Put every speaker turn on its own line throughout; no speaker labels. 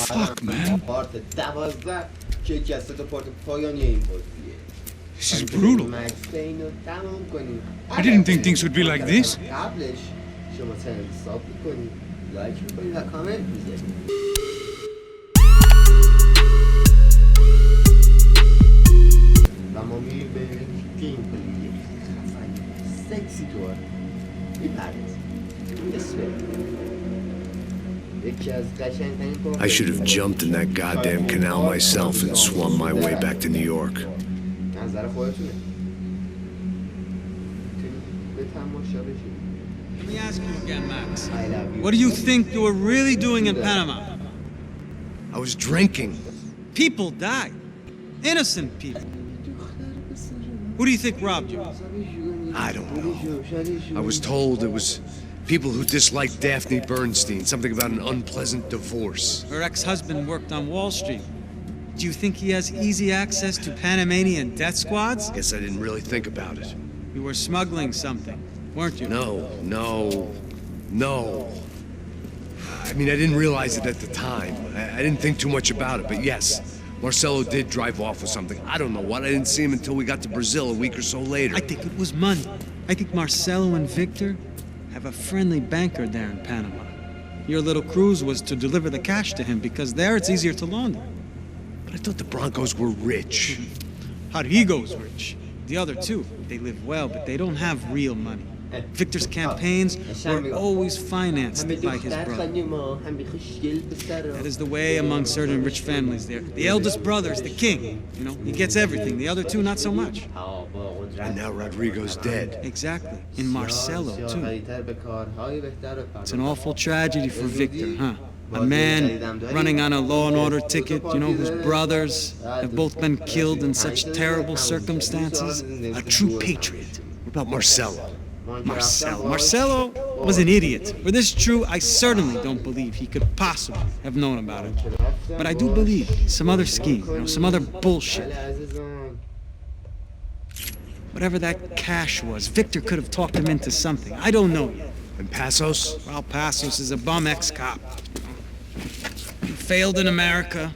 Fuck, man.
پارت 12 که یکی از 3 تا پارت پایانی این بازیه.
This is brutal.
اینو تمام کنیم.
I didn't think things would be like this.
قبلش شما چنل ساب میکنید، لایک میکنید و کامنت میذارید. و ما میریم به گیم پلی سکسی طور میپردازیم.
I should have jumped in that goddamn canal myself and swum my way back to New York.
Let me ask you again, Max. What do you think you were really doing in Panama?
I was drinking.
People died. Innocent people. Who do you think robbed you?
I don't know. I was told it was people who disliked Daphne Bernstein, something about an unpleasant divorce.
Her ex-husband worked on Wall Street. Do you think he has easy access to Panamanian death squads?
Guess I didn't really think about it.
You were smuggling something, weren't you?
No. I mean, I didn't realize it at the time. I didn't think too much about it, but yes, Marcelo did drive off with something. I don't know what. I didn't see him until we got to Brazil a week or so later.
I think it was money. I think Marcelo and Victor have a friendly banker there in Panama. Your little cruise was to deliver the cash to him because there it's easier to launder.
But I thought the Broncos were rich.
Rodrigo's rich. The other two, they live well, but they don't have real money. Victor's campaigns were always financed by his brother. That is the way among certain rich families there. The eldest brother is the king. You know, he gets everything. The other two, not so much.
And now Rodrigo's dead.
Exactly. And Marcelo, too. It's an awful tragedy for Victor, huh? A man running on a law and order ticket, you know, whose brothers have both been killed in such terrible circumstances. A true patriot.
What about Marcelo?
Marcelo was an idiot. Were this true, I certainly don't believe he could possibly have known about it. But I do believe some other scheme, you know, some other bullshit. Whatever that cash was, Victor could have talked him into something. I don't know yet.
And Passos?
Well, Passos is a bum ex-cop. He failed in America,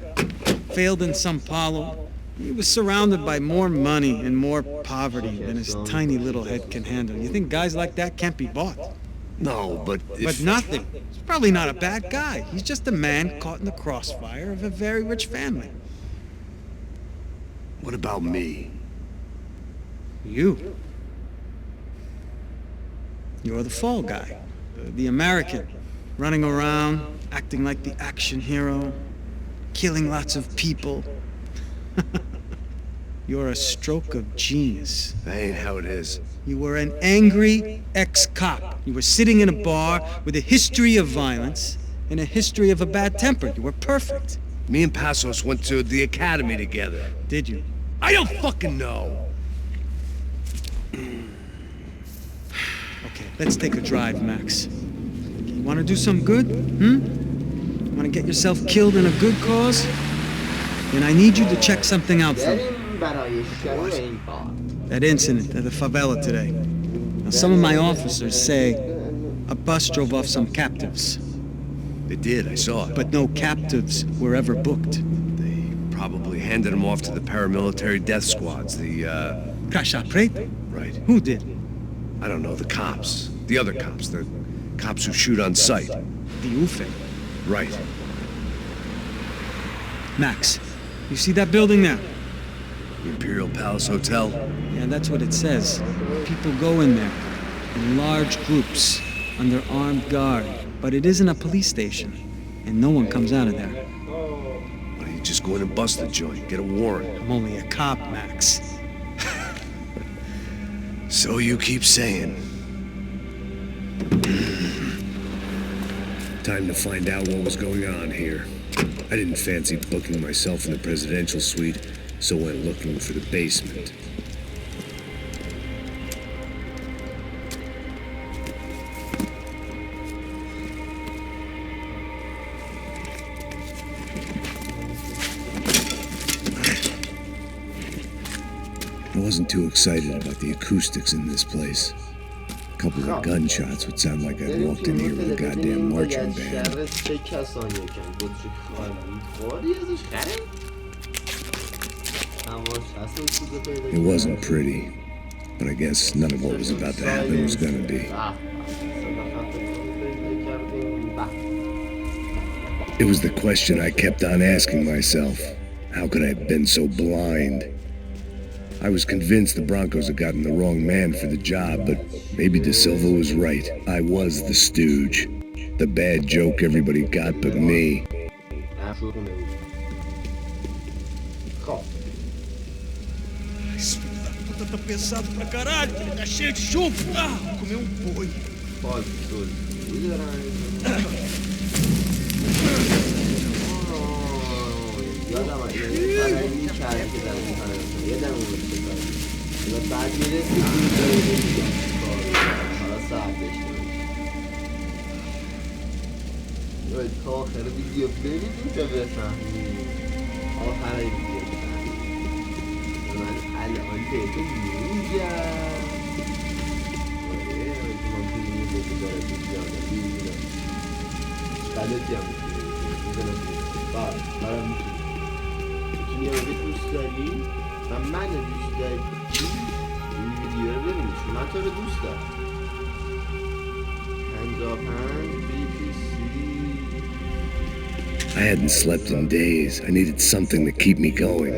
failed in Sao Paulo. He was surrounded by more money and more poverty than his tiny little head can handle. You think guys like that can't be bought?
No, but if...
But nothing. He's probably not a bad guy. He's just a man caught in the crossfire of a very rich family.
What about me?
You. You're the fall guy. The American. Running around, acting like the action hero. Killing lots of people. You're a stroke of genius.
That ain't how it is.
You were an angry ex-cop. You were sitting in a bar with a history of violence and a history of a bad temper. You were perfect.
Me and Passos went to the academy together.
Did you?
I don't fucking know.
Okay, let's take a drive, Max. You want to do some good? Want to get yourself killed in a good cause? Then I need you to check something out for me. That incident at the favela today. Now, some of my officers say a bus drove off some captives.
They did, I saw it.
But no captives were ever booked.
They probably handed them off to the paramilitary death squads, the,
Crasha Preto?
Right.
Who did?
I don't know, the cops. The other cops. The cops who shoot on sight.
The UFE.
Right.
Max, you see that building there?
The Imperial Palace Hotel?
Yeah, that's what it says. People go in there in large groups under armed guard. But it isn't a police station, and no one comes out of there.
Why don't you just go in and bust the joint, get a warrant?
I'm only a cop, Max.
So you keep saying. Time to find out what was going on here. I didn't fancy booking myself in the presidential suite, so went looking for the basement. I wasn't too excited about the acoustics in this place. couple of gunshots would sound like I walked in here with a goddamn marching band.
چه کسایی کن بود چه خالی ازش خره
It wasn't pretty, but I guess none of what was about to happen was gonna be. It was the question I kept on asking myself. How could I have been so blind? I was convinced the Broncos had gotten the wrong man for the job, but maybe De Silva was right. I was the stooge. The bad joke everybody got but me.
Esse filho da puta tá pesado pra caralho, ele tá cheio de chumbo. Ah, comeu boi.
Pode, tudo. یادم یعنی می‌کرد که در این حالت یادم اومد که کار بعد میرسی حالا ساعت داشته باید تا آخر ویدیو ببینیم تا بفهمیم آخر ویدیو بفهمیم من الان بهتون میگم من پیلینی بهتون داره میگم غلطی هم میگم برام میتونی اگه دوست داری و من دوست داری این ویدیو رو ببینید چون من تو رو دوست دارم 55 BPC
I hadn't slept in days. I needed something to keep me going.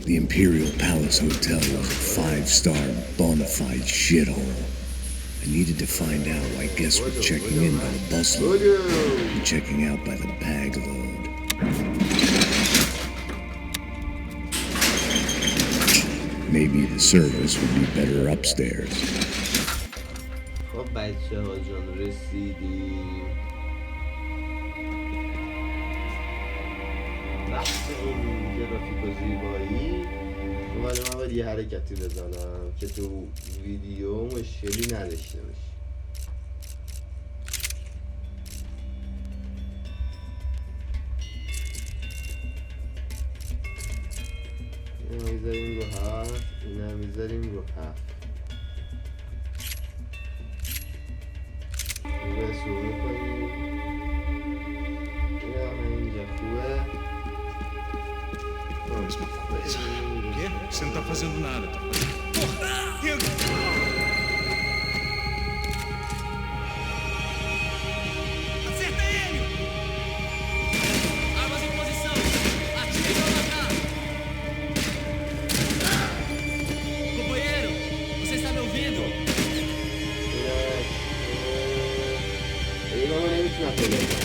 The Imperial Palace Hotel was a 5-star bona fide shithole. I needed to find out why guests were checking in by the busload and checking out by the bag load. Maybe the service would be better upstairs.
خب بچه ها جان رسیدیم وقت این گرافیک و زیبایی اومده من باید یه حرکتی بزنم که تو ویدیو مشکلی نداشته باشه اینم میذاریم رو 7 اینم میذاریم رو 7 رسو میکنیم اینم اینجا خوبه
Quê? Você não tá fazendo nada, tá fazendo... Porra! Acerta ele! Armas em posição! Atire e vão matar! Companheiro, você está me ouvindo?
Ele não é muito na pelea.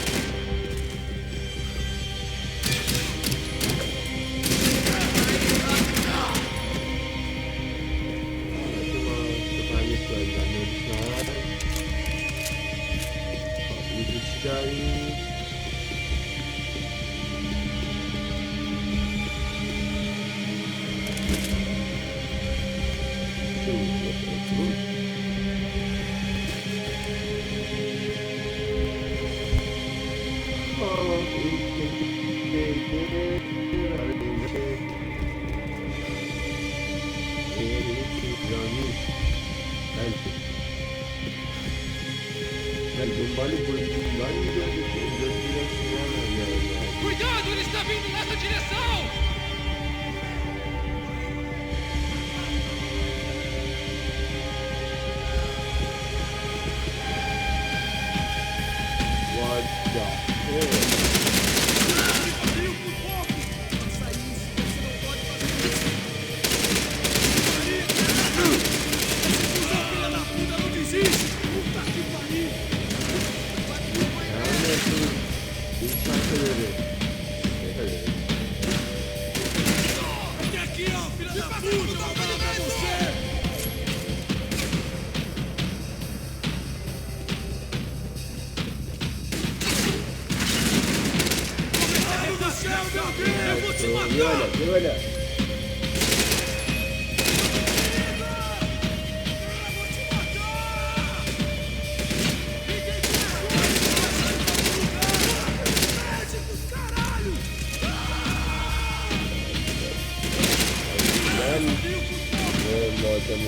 Cuidado, ele está vindo nessa direção!
What the hell? Olha.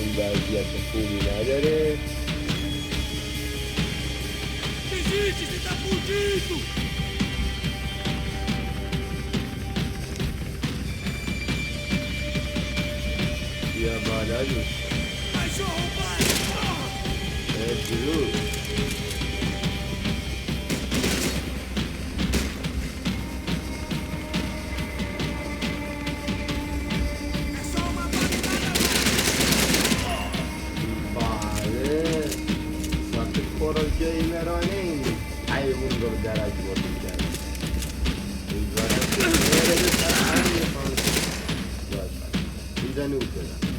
اون وضعیت خوبی نداره. بیا بالا دوست جلو گیمرانه این حیوان رو درک بودیم کرد اینجا نوب بدم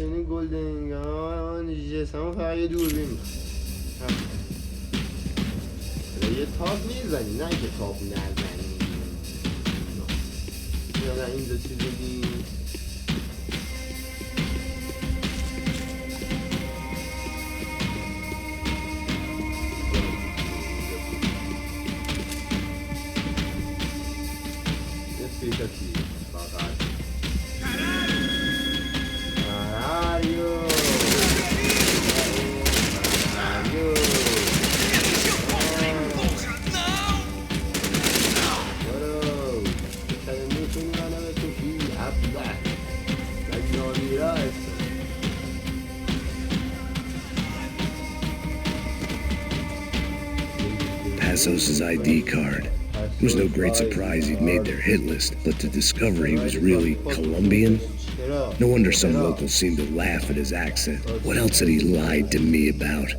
این گلدنگان جسمو فقط یه دوربین یه تاب میزنی نه که تاب نزنی یا نه اینجا چی بگی یه سیتا چی فقط
Passos' ID card. It was no great surprise he'd made their hit list, but to discover he was really Colombian? No wonder some locals seemed to laugh at his accent. What else had he lied to me about?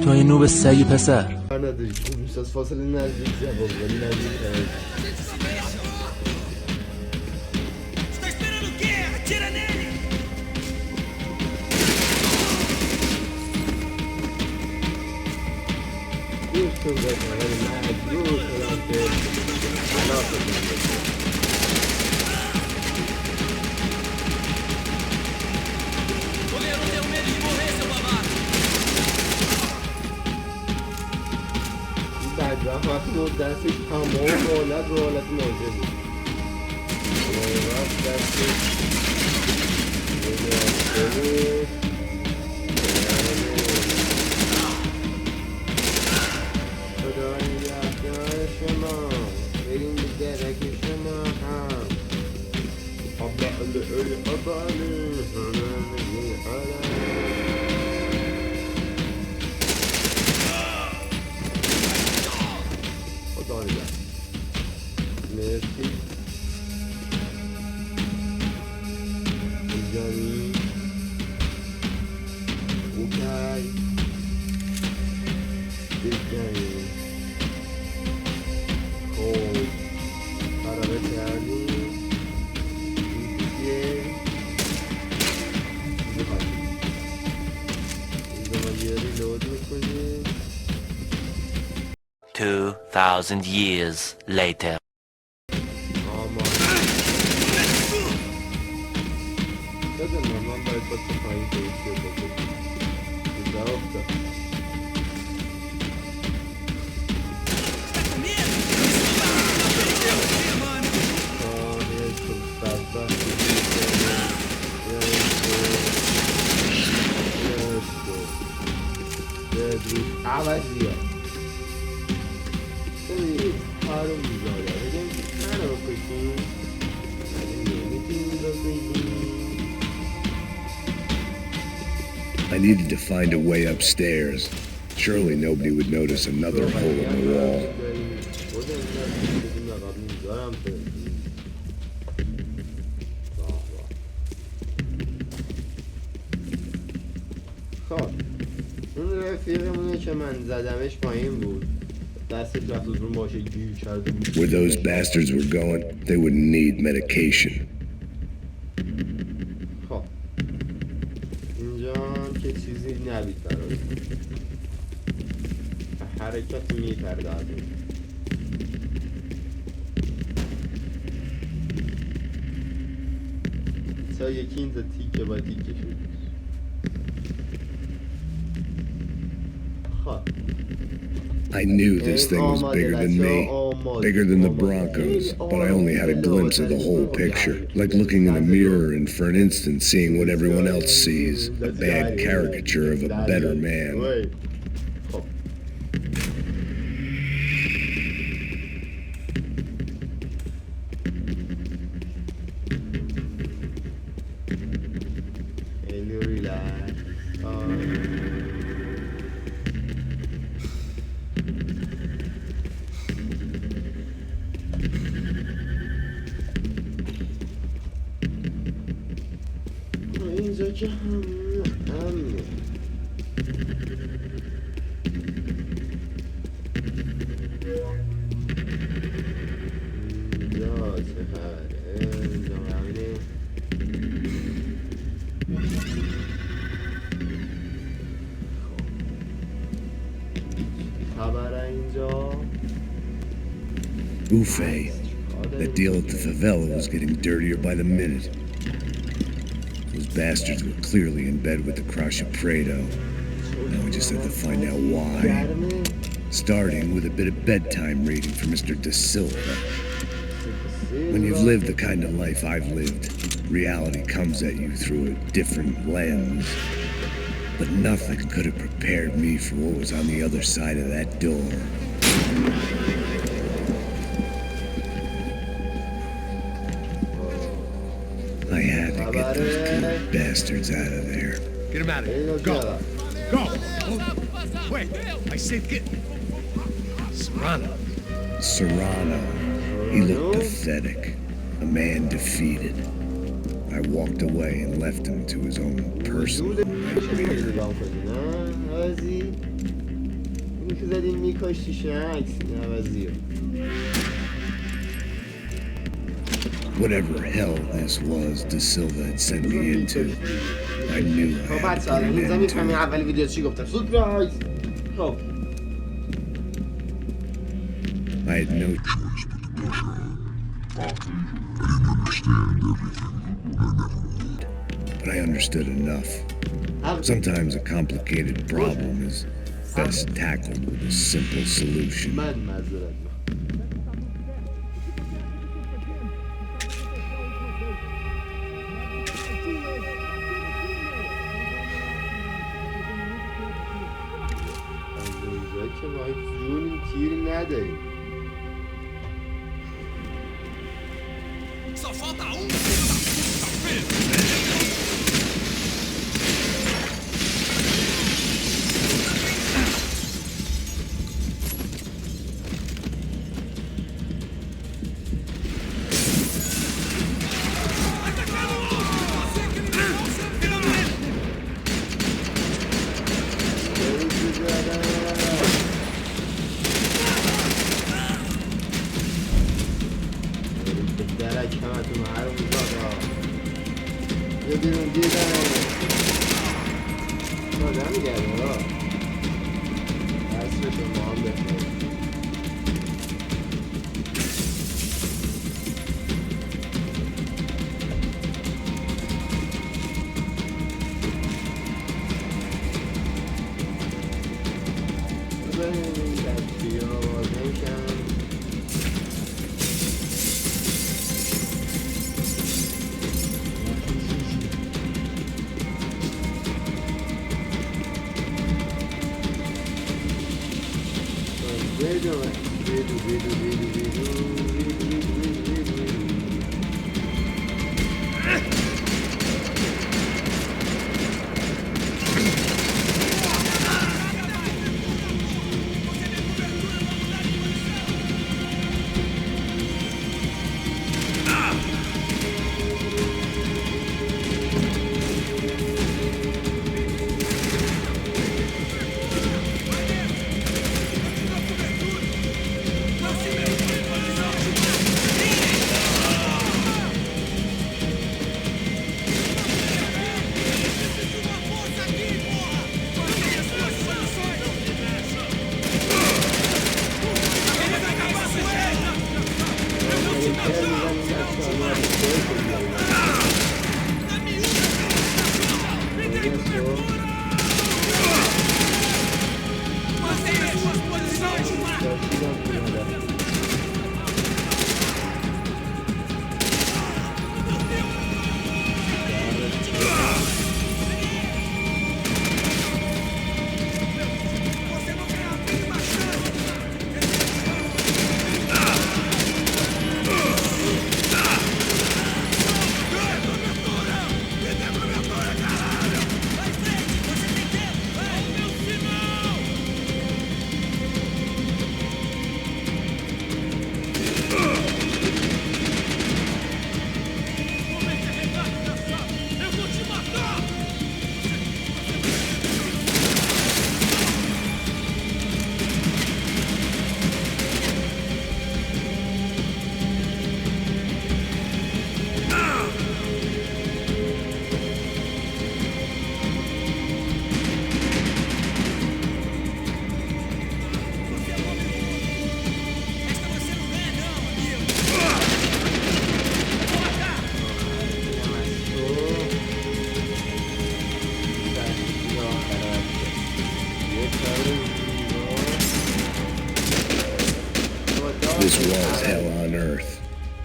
تو این نوب سگی پسر
نداری خوب میشه از فاصله نزدیک جواب ولی نزدیک دوستون بکنم ولی مجبور شدم که علاقه کنم وقتی دستش تمام حالت رو حالت نازه بود وقت دستش خدای یادداشت شما بریم به درک شما هم خدا نگه مرسی جانی اوکی دیگه خوب قراره کردیم دیگه یه ریلود میکنیم
2000 years later.
بدونم من باید با تو پایین تویسیه بکنم دیگه افتاد عوزی ها خیلی کارو میذاره بگم که من رو کشیم نمیتونیم رو بگیم
I needed to find a way upstairs. Surely nobody would notice another hole in the wall.
خب اون رفیقمونه که من زدمش پایین بود دستش رفت رو ماشه گیر کرده بود
Where those bastards were going, they wouldn't need medication.
خب اینجا که چیزی نبید برای حرکت میپردازیم تا یکی اینجا تیکه با تیکه شد خب
I knew this thing was bigger than me, bigger than the Broncos, but I only had a glimpse of the whole picture, like looking in a mirror and for an instant seeing what everyone else sees, a bad caricature of a better man.
اینجا که همه اینجا چه خبره اینجا همینه خبره اینجا
Ufe, that deal at the favela was getting dirtier by the minute. Those bastards were clearly in bed with the Crush of Prado. Now we just have to find out why. Starting with a bit of bedtime reading for Mr. De Silva. When you've lived the kind of life I've lived, reality comes at you through a different lens. But nothing could have prepared me for what was on the other side of that door. I had to get those good bastards out of there.
Get him out of here. Go. Go. Wait. I said get. Serrano.
Serrano. He looked pathetic. A man defeated. I walked away and left him to his own personal nightmare.
عوزی اینی که زدیم میکاشتیش عکس این عوزی
Whatever hell this was De Silva had sent me into, I knew I had to put an end to it.
اول ویدیو چی گفتم سورپرایز خب
I had no choice but I understood enough. Sometimes a complicated problem is best tackled with a simple solution.
من معذرت که ما جون تیری نداریم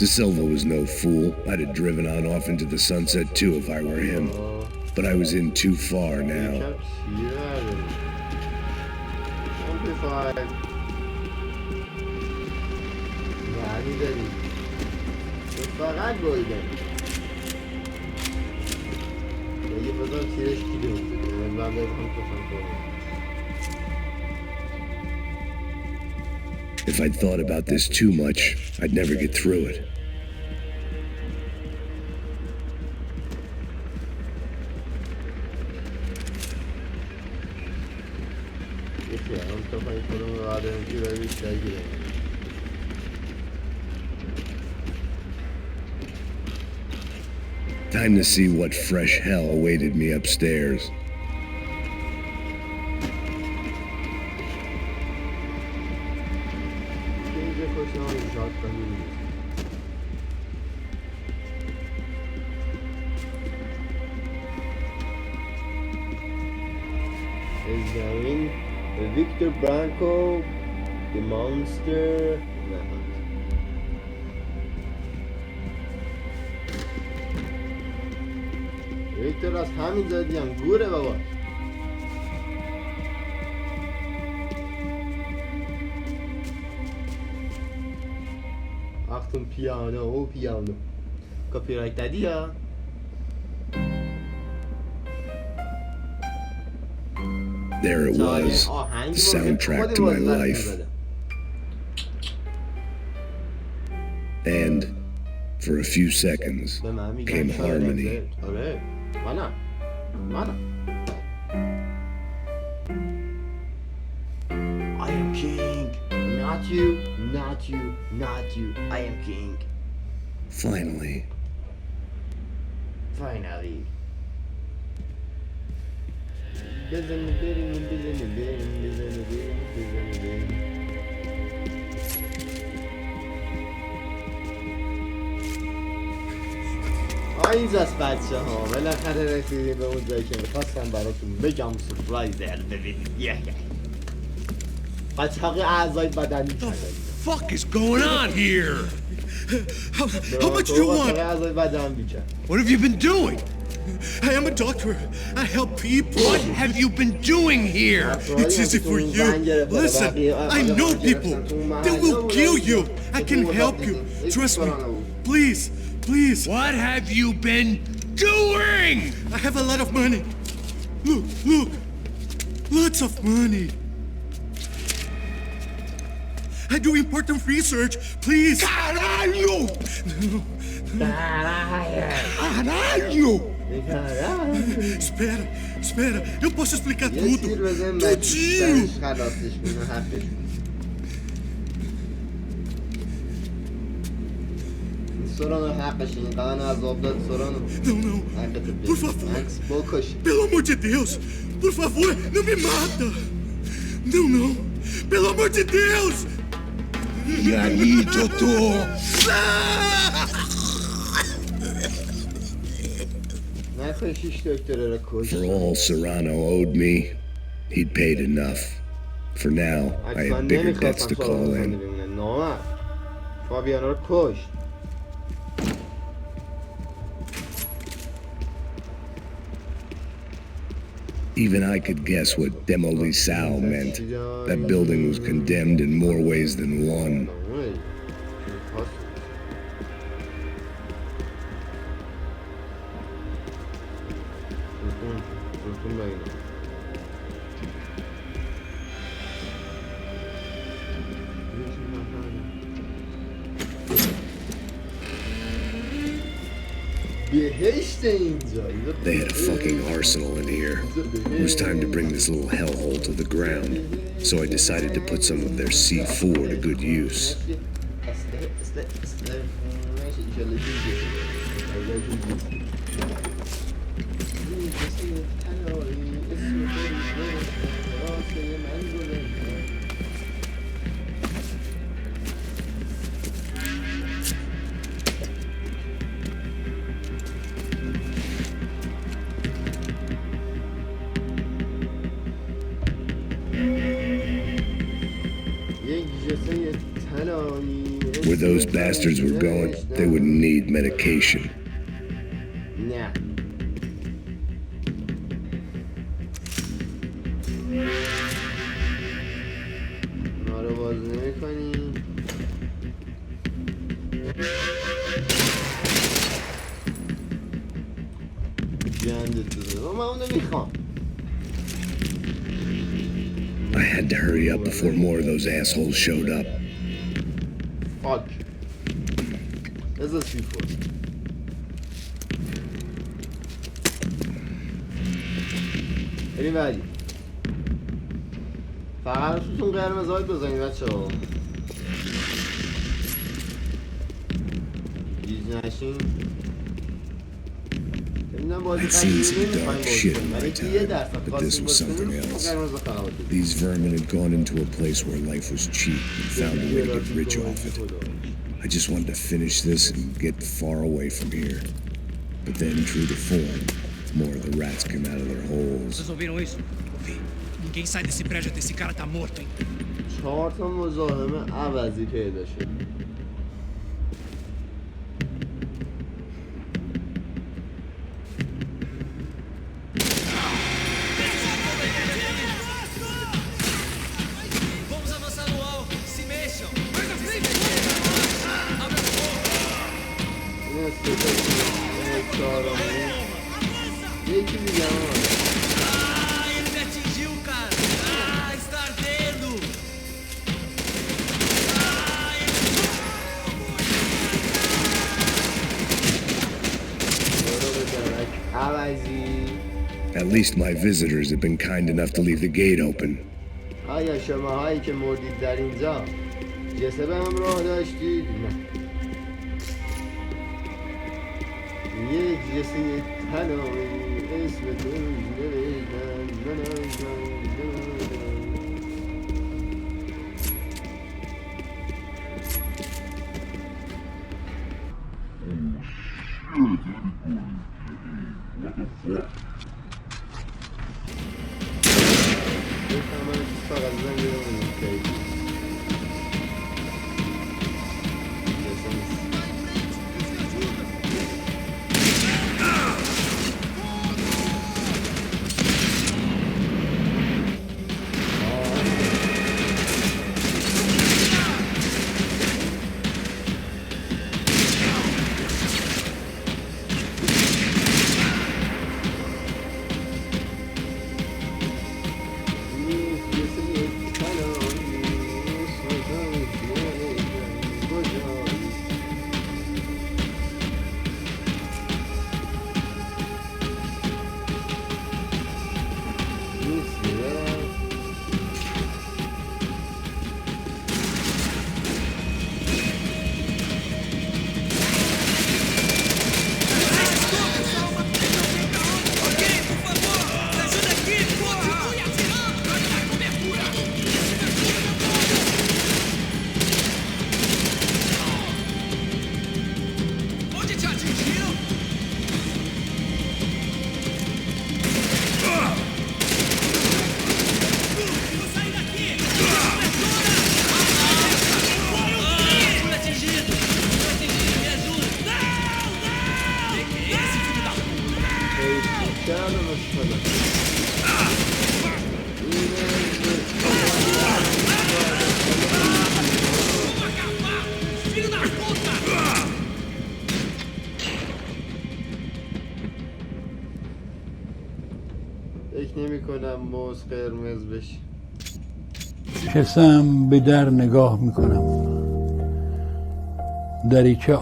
De Silva was no fool. I'd have driven on off into the sunset too if I were him. But I was in too far now. If I'd thought about this too much, I'd never get through it. Time to see what fresh hell awaited me upstairs.
Victor Branco, the monster. ویکتور از همین زدیم گوره بابا. Achtung پیانو او پیانو. کپی رایت دادی یا
There it was, the soundtrack to my life. And for a few seconds came harmony.
I am king. Not you, not you, not you. I am king.
Finally.
Finally. اینجاست بچه ها بالاخره رسیدیم به اون جایی که میخواستم براتون بگم سورپرایز ببینید بچه ها اعضای بدنی کردن
Fuck is going on here?
How much do you want?
اعضای بدنی کرد
What have you been doing?
I am a doctor. I help people.
What have you been doing here?
It's easy for you. Listen, I know people. They will kill you. I can help you. Trust me. Please, please.
What have you been doing?
I have a lot of money. Look, look. Lots of money. I do important research. Please.
Caralho! Caralho!
Espera, espera. Eu posso explicar tudo. Tudinho.
سورانو حقش اینقدر عذاب داد سورانو
Não, não. Por favor. Pelo amor de Deus. Por favor, não me mata. Não, não. Pelo amor de Deus.
E aí, doutor?
For
all Serrano owed me, he'd paid enough. For now, I have bigger debts to call in. Even I could guess what demolisal meant. That building was condemned in more ways than one. They had a fucking arsenal in here. It was time to bring this little hellhole to the ground, so I decided to put some of their C4 to good use. Where those bastards were going, they wouldn't need medication.
Nah.
I had to hurry up before more of those assholes showed up.
Fuck. There's a C4. بریم بعدی. فقط روشتون قرمز هایی بزنید بچه ها. گیج نشین.
I'd seen some dark shit in my time, but this was something else. These vermin had gone into a place where life was cheap and found a way to get rich off it. I just wanted to finish this and get far away from here. But then, true to form, more of the rats came out of their holes.
Vocês ouviram isso? Ouvi. Ninguém sai desse prédio até esse cara tá morto, hein?
4 تا مزاحم عوزی پیدا شد. یکی دیگه عوزی.
At least my visitors have been kind enough to leave the gate open.
آیا شماهایی که مردید در اینجا جسد همراه داشتید؟ نه. یک جسد تنهایی اسم تو موز قرمز بشه.
نشستم به در نگاه میکنم. دریچه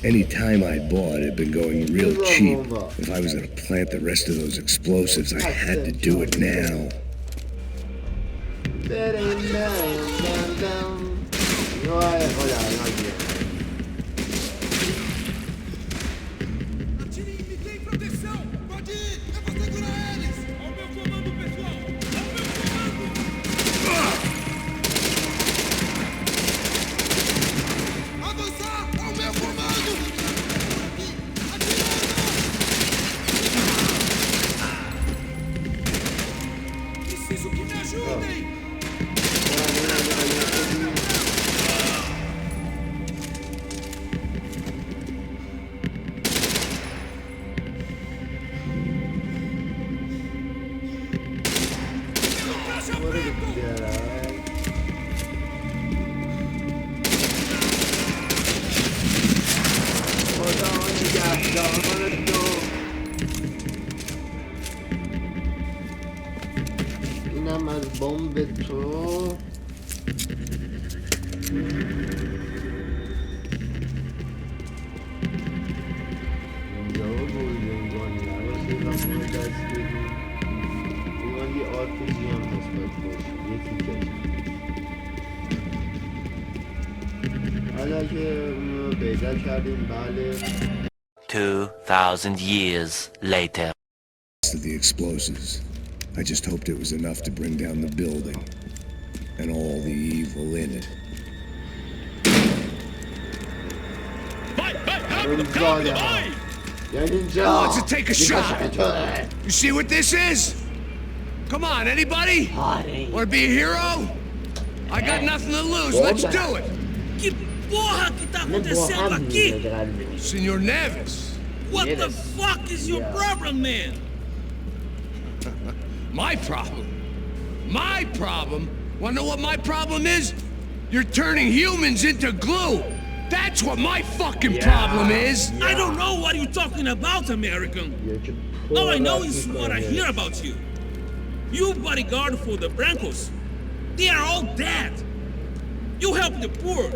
Any time I bought had been going real cheap. If I was going to plant the rest of those explosives, I had to do it now.
اینم از بمب تو. اینجا بولدنگانی نباشه زمان دست بدیم. ایمان یه آرپیجی هم نسبت باشه یکی کش. حالا که پیدا کردیم بله
2000 years later.
of the explosives. I just hoped it was enough to bring down the building and all the evil in it. Who wants to take a shot? You see what this is? Come on, anybody? Want to be a hero? I got nothing to lose. Let's do it.
Que porra que tá acontecendo aqui?
Senor Neves.
What the fuck is your problem, man?
My problem? My problem? Wanna know what my problem is? You're turning humans into glue. That's what my fucking problem is.
I don't know what you're talking about, American. All I know is what I hear about you. You bodyguard for the Brancos. They are all dead. You help the poor.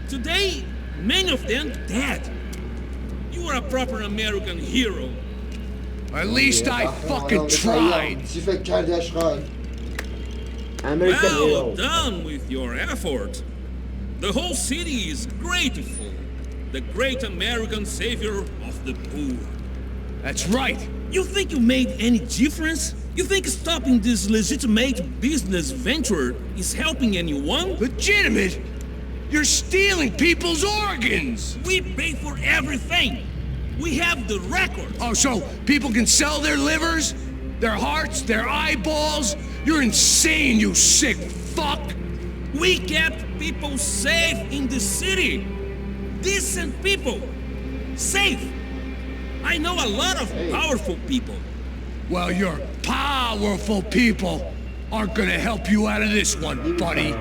Today, many of them dead. You are a proper American hero.
At least I fucking tried.
Well done with your effort. The whole city is grateful. The great American savior of the poor.
That's right.
You think you made any difference? You think stopping this legitimate business venture is helping anyone?
Legitimate? You're stealing people's organs!
We pay for everything! We have the record!
Oh, so people can sell their livers? Their hearts? Their eyeballs? You're insane, you sick fuck!
We kept people safe in the city! Decent people! Safe! I know a lot of powerful people.
Well, your powerful people aren't gonna help you out of this one, buddy.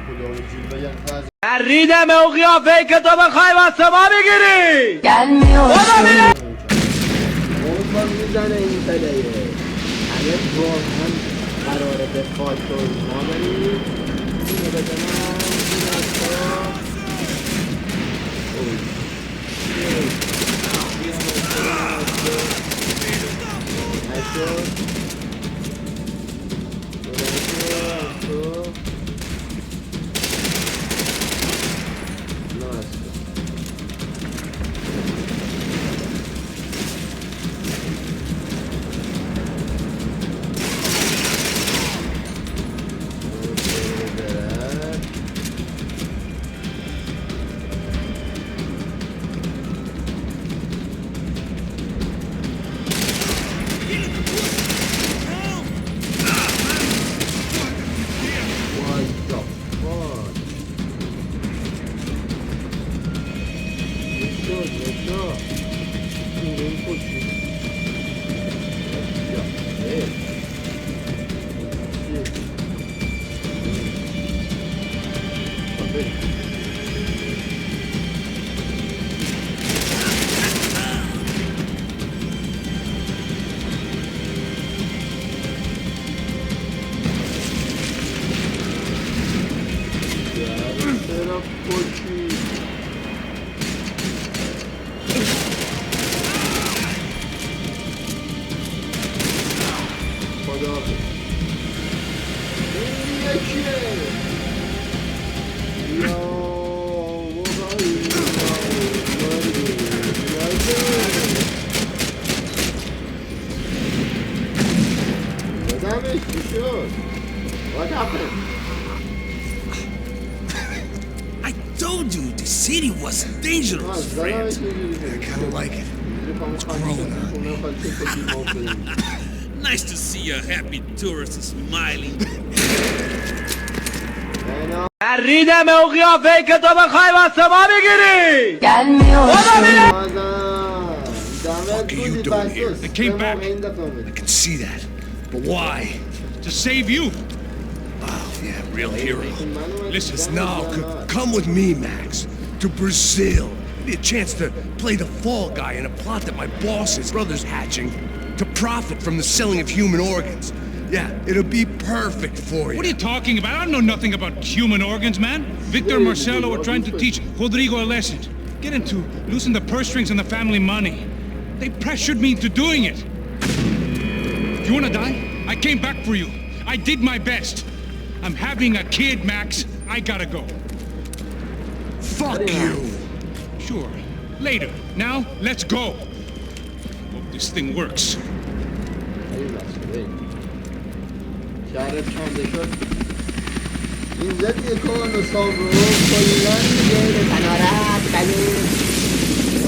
ریدم اون قیافه که تو بخوای واسه ما بگیری
میزنه این پلیه اگه با هم قراره به خاطر ما بریم اینو بزنم این اصلا
I told you the city was dangerous, friend.
I kinda like it. It's growing on me.
Nice to see a happy tourist smiling.
ریدم اون قیافه که تو بخوای واسه ما بگیری
What are you doing here?
I came back.
I can see that. But why?
To save you.
Oh, yeah, real hero.
Listen,
Now, come with me, Max, to Brazil. Give me a chance to play the fall guy in a plot that my boss's brother's hatching to profit from the selling of human organs. Yeah, it'll be perfect for you.
What are you talking about? I know nothing about human organs, man. Victor and Marcelo are trying to teach Rodrigo a lesson. Get him to loosen the purse strings and the family money. They pressured me into doing it. You wanna die? I came back for you. I did my best. I'm having a kid, Max. I gotta go.
Fuck you!
Sure. Later. Now, let's go. Hope this thing works.
بچه بریم شهر چانده شد اینجا دیگه کن و سامرو کلن دیگه به کنارت بلیم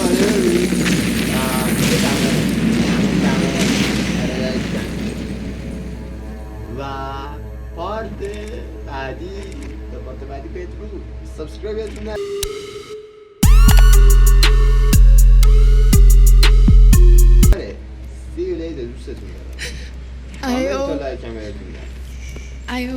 آره ببین دیگه و پارت بعدی تا پارت بعدی بدرو سابسکرایب یادتون نره See you later دوستتون دارم
ایو
کامنت و لایک هم یادتون نره
ایو